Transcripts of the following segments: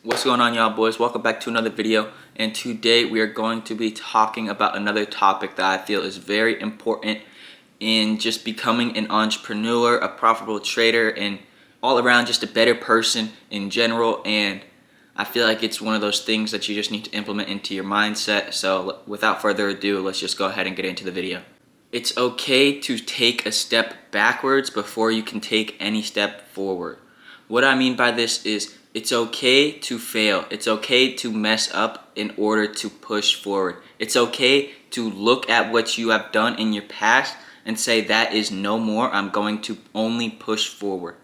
What's going on, y'all boys? Welcome back to another video, and today we are going to be talking about another topic that I feel is very important in just becoming an entrepreneur, a profitable trader, and all around just a better person in general. And I feel like it's one of those things that you just need to implement into your mindset. So without further ado, let's just go ahead and get into the video. It's okay to take a step backwards before you can take any step forward. What I mean by this is it's okay to fail. It's okay to mess up in order to push forward. It's okay to look at what you have done in your past and say that is no more. I'm going to only push forward.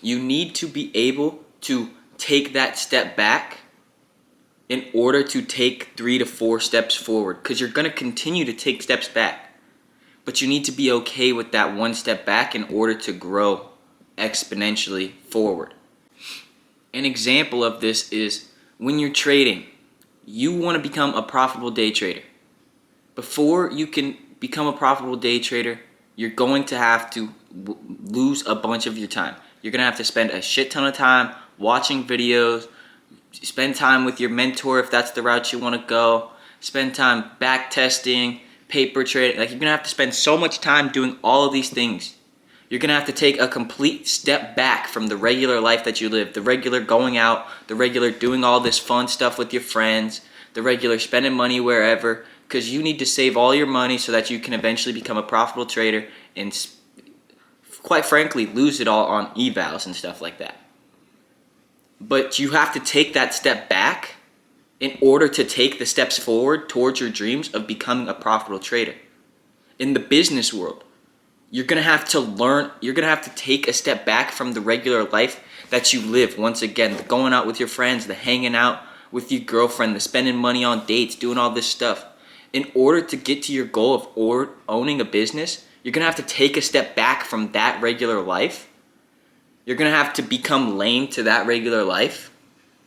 You need to be able to take that step back in order to take 3 to 4 steps forward, because you're going to continue to take steps back. But you need to be okay with that one step back in order to grow exponentially forward. An example of this is when you're trading, you want to become a profitable day trader. Before you can become a profitable day trader, you're going to have to lose a bunch of your time. You're going to have to spend a shit ton of time watching videos, spend time with your mentor if that's the route you want to go, spend time back testing, paper trading. Like, you're going to have to spend so much time doing all of these things. You're going to have to take a complete step back from the regular life that you live, the regular going out, the regular doing all this fun stuff with your friends, the regular spending money wherever, because you need to save all your money so that you can eventually become a profitable trader and, quite frankly, lose it all on evals and stuff like that. But you have to take that step back in order to take the steps forward towards your dreams of becoming a profitable trader. In the business world, you're going to have to learn, you're going to have to take a step back from the regular life that you live. Once again, the going out with your friends, the hanging out with your girlfriend, the spending money on dates, doing all this stuff. In order to get to your goal of owning a business, you're going to have to take a step back from that regular life. You're going to have to become lame to that regular life.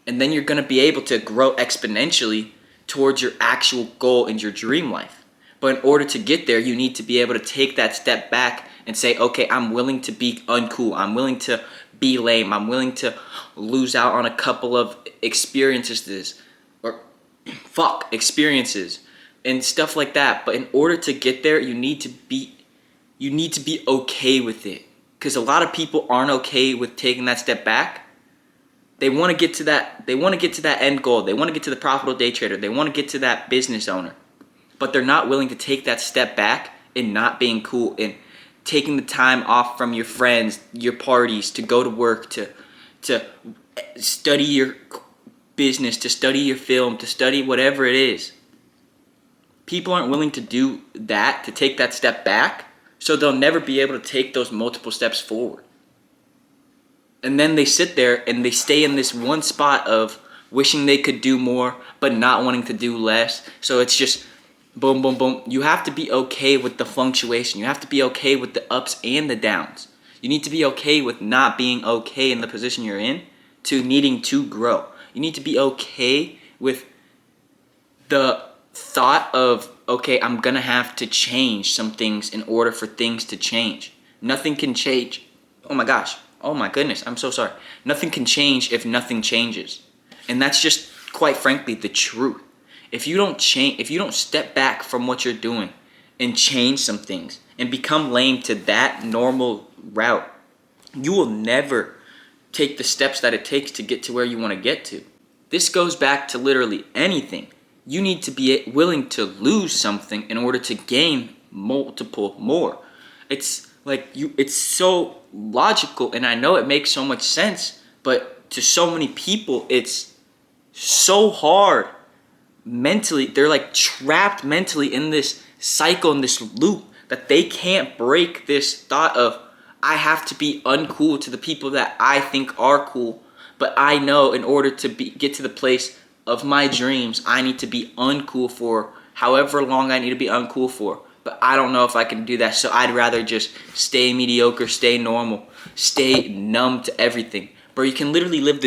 And then you're going to be able to grow exponentially towards your actual goal and your dream life. But in order to get there, you need to be able to take that step back and say, okay, I'm willing to be uncool. I'm willing to be lame. I'm willing to lose out on a couple of experiences and stuff like that. But in order to get there, you need to be okay with it. Because a lot of people aren't okay with taking that step back. They want to get to that. They want to get to that end goal. They want to get to the profitable day trader. They want to get to that business owner. But they're not willing to take that step back and not being cool and taking the time off from your friends, your parties, to go to work, to study your business, to study your film, to study whatever it is. People aren't willing to do that, to take that step back, so they'll never be able to take those multiple steps forward. And then they sit there and they stay in this one spot of wishing they could do more, but not wanting to do less. So it's just boom, boom, boom. You have to be okay with the fluctuation. You have to be okay with the ups and the downs. You need to be okay with not being okay in the position you're in to needing to grow. You need to be okay with the thought of, okay, I'm going to have to change some things in order for things to change. Nothing can change. Oh my gosh. Oh my goodness. I'm so sorry. Nothing can change if nothing changes. And that's just, quite frankly, the truth. If you don't change, if you don't step back from what you're doing and change some things and become lame to that normal route, you will never take the steps that it takes to get to where you want to get to. This goes back to literally anything. You need to be willing to lose something in order to gain multiple more. It's like it's so logical, and I know it makes so much sense, but to so many people, it's so hard. Mentally, they're like trapped mentally in this cycle, in this loop, that they can't break this thought of, I have to be uncool to the people that I think are cool. But I know in order to get to the place of my dreams, I need to be uncool for however long I need to be uncool for. But I don't know if I can do that, so I'd rather just stay mediocre, stay normal, stay numb to everything. Bro, you can literally live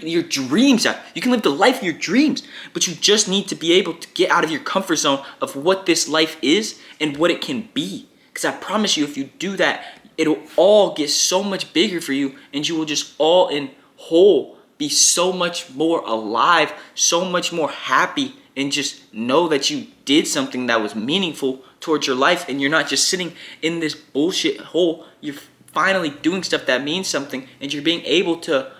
your dreams out. You can live the life of your dreams, but you just need to be able to get out of your comfort zone of what this life is and what it can be. Because I promise you, if you do that, it'll all get so much bigger for you, and you will just all in whole be so much more alive, so much more happy, and just know that you did something that was meaningful towards your life, and you're not just sitting in this bullshit hole. You're finally doing stuff that means something, and you're being able to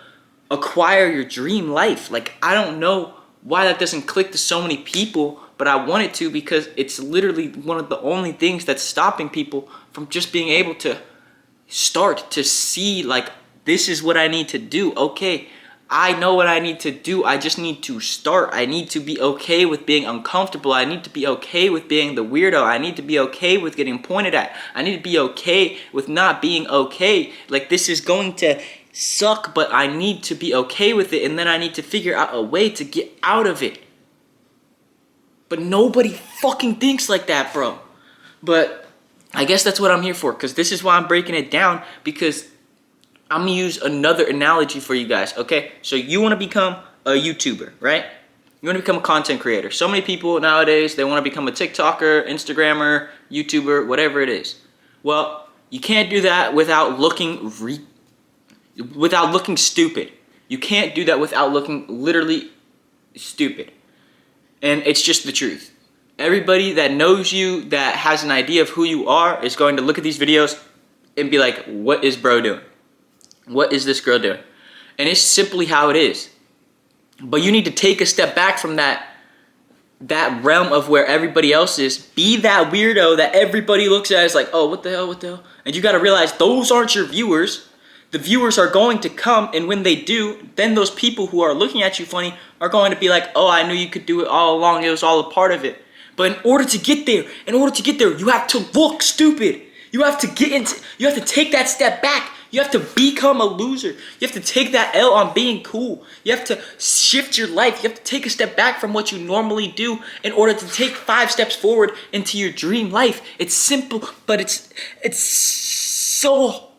acquire your dream life. Like, I don't know why that doesn't click to so many people, but I want it to, because it's literally one of the only things that's stopping people from just being able to start to see, like, this is what I need to do. Okay, I know what I need to do. I just need to start. I need to be okay with being uncomfortable. I need to be okay with being the weirdo. I need to be okay with getting pointed at. I need to be okay with not being okay. Like, this is going to suck, but I need to be okay with it, and then I need to figure out a way to get out of it. But nobody fucking thinks like that, bro. But I guess that's what I'm here for, because this is why I'm breaking it down, because I'm gonna use another analogy for you guys, okay? So you wanna become a YouTuber, right? You wanna become a content creator. So many people nowadays, they wanna become a TikToker, Instagrammer, YouTuber, whatever it is. Well, you can't do that without looking stupid. You can't do that without looking literally stupid. And it's just the truth. Everybody that knows you, that has an idea of who you are, is going to look at these videos and be like, what is bro doing? What is this girl doing? And it's simply how it is. But you need to take a step back from that realm of where everybody else is. Be that weirdo that everybody looks at as like, oh, what the hell? And you gotta realize those aren't your viewers. The viewers are going to come, and when they do, then those people who are looking at you funny are going to be like, oh, I knew you could do it all along. It was all a part of it. But in order to get there, you have to look stupid. You have to take that step back. You have to become a loser. You have to take that L on being cool. You have to shift your life. You have to take a step back from what you normally do in order to take 5 steps forward into your dream life. It's simple, but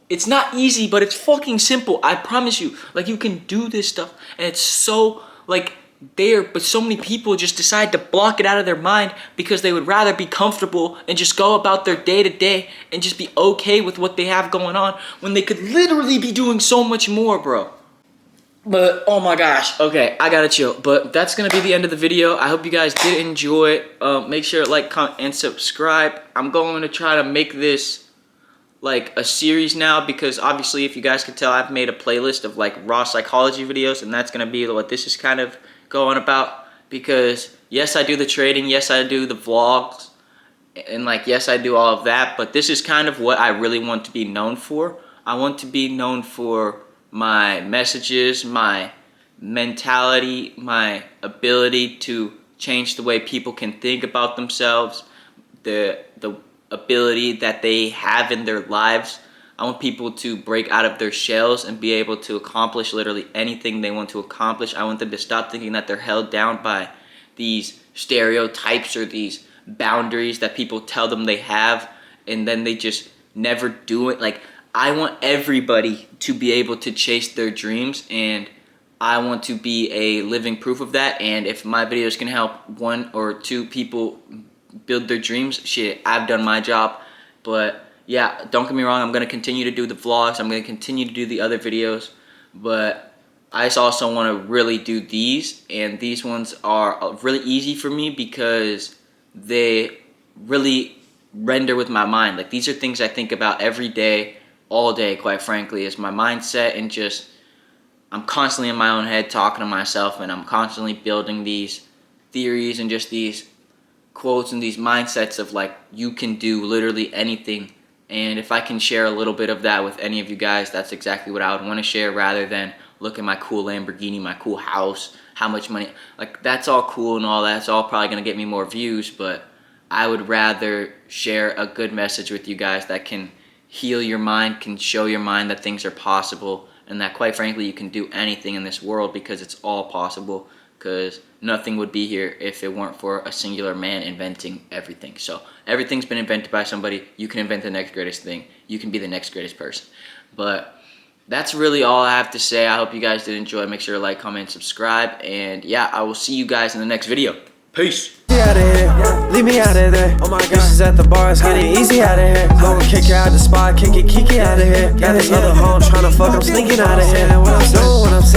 it's not easy, but it's fucking simple. I promise you. Like, you can do this stuff, and it's so, like, there, but so many people just decide to block it out of their mind because they would rather be comfortable and just go about their day to day and just be okay with what they have going on, when they could literally be doing so much more, bro. But oh my gosh, okay, I gotta chill. But that's gonna be the end of the video. I hope you guys did enjoy it. Make sure to like, comment, and subscribe. I'm going to try to make this like a series now, because obviously, if you guys can tell, I've made a playlist of like raw psychology videos, and that's gonna be what this is kind of going about. Because yes, I do the trading, yes, I do the vlogs, and like, yes, I do all of that, but this is kind of what I really want to be known for. I want to be known for my messages, my mentality, my ability to change the way people can think about themselves, the ability that they have in their lives. I want people to break out of their shells and be able to accomplish literally anything they want to accomplish. I want them to stop thinking that they're held down by these stereotypes or these boundaries that people tell them they have, and then they just never do it. Like, I want everybody to be able to chase their dreams, and I want to be a living proof of that. And if my videos can help 1 or 2 people build their dreams, shit, I've done my job. But yeah, don't get me wrong, I'm going to continue to do the vlogs, I'm going to continue to do the other videos, but I just also want to really do these, and these ones are really easy for me because they really render with my mind. Like, these are things I think about every day, all day, quite frankly, is my mindset, and just, I'm constantly in my own head talking to myself, and I'm constantly building these theories and just these quotes and these mindsets of like, you can do literally anything. And if I can share a little bit of that with any of you guys, that's exactly what I would want to share, rather than look at my cool Lamborghini, my cool house, how much money. Like, that's all cool and all that. It's all probably going to get me more views, but I would rather share a good message with you guys that can heal your mind, can show your mind that things are possible, and that, quite frankly, you can do anything in this world, because it's all possible. Because nothing would be here if it weren't for a singular man inventing everything. So everything's been invented by somebody. You can invent the next greatest thing. You can be the next greatest person. But that's really all I have to say. I hope you guys did enjoy. Make sure to like, comment, subscribe. And yeah, I will see you guys in the next video. Peace. Out of here, leave me out of there. Oh my God, bitches at the bars, get it easy out of here. Go and kick it out the spot, kick it, kiki out of here. Got this other hoe tryna fuck, I'm sneaking out of here. What I'm saying?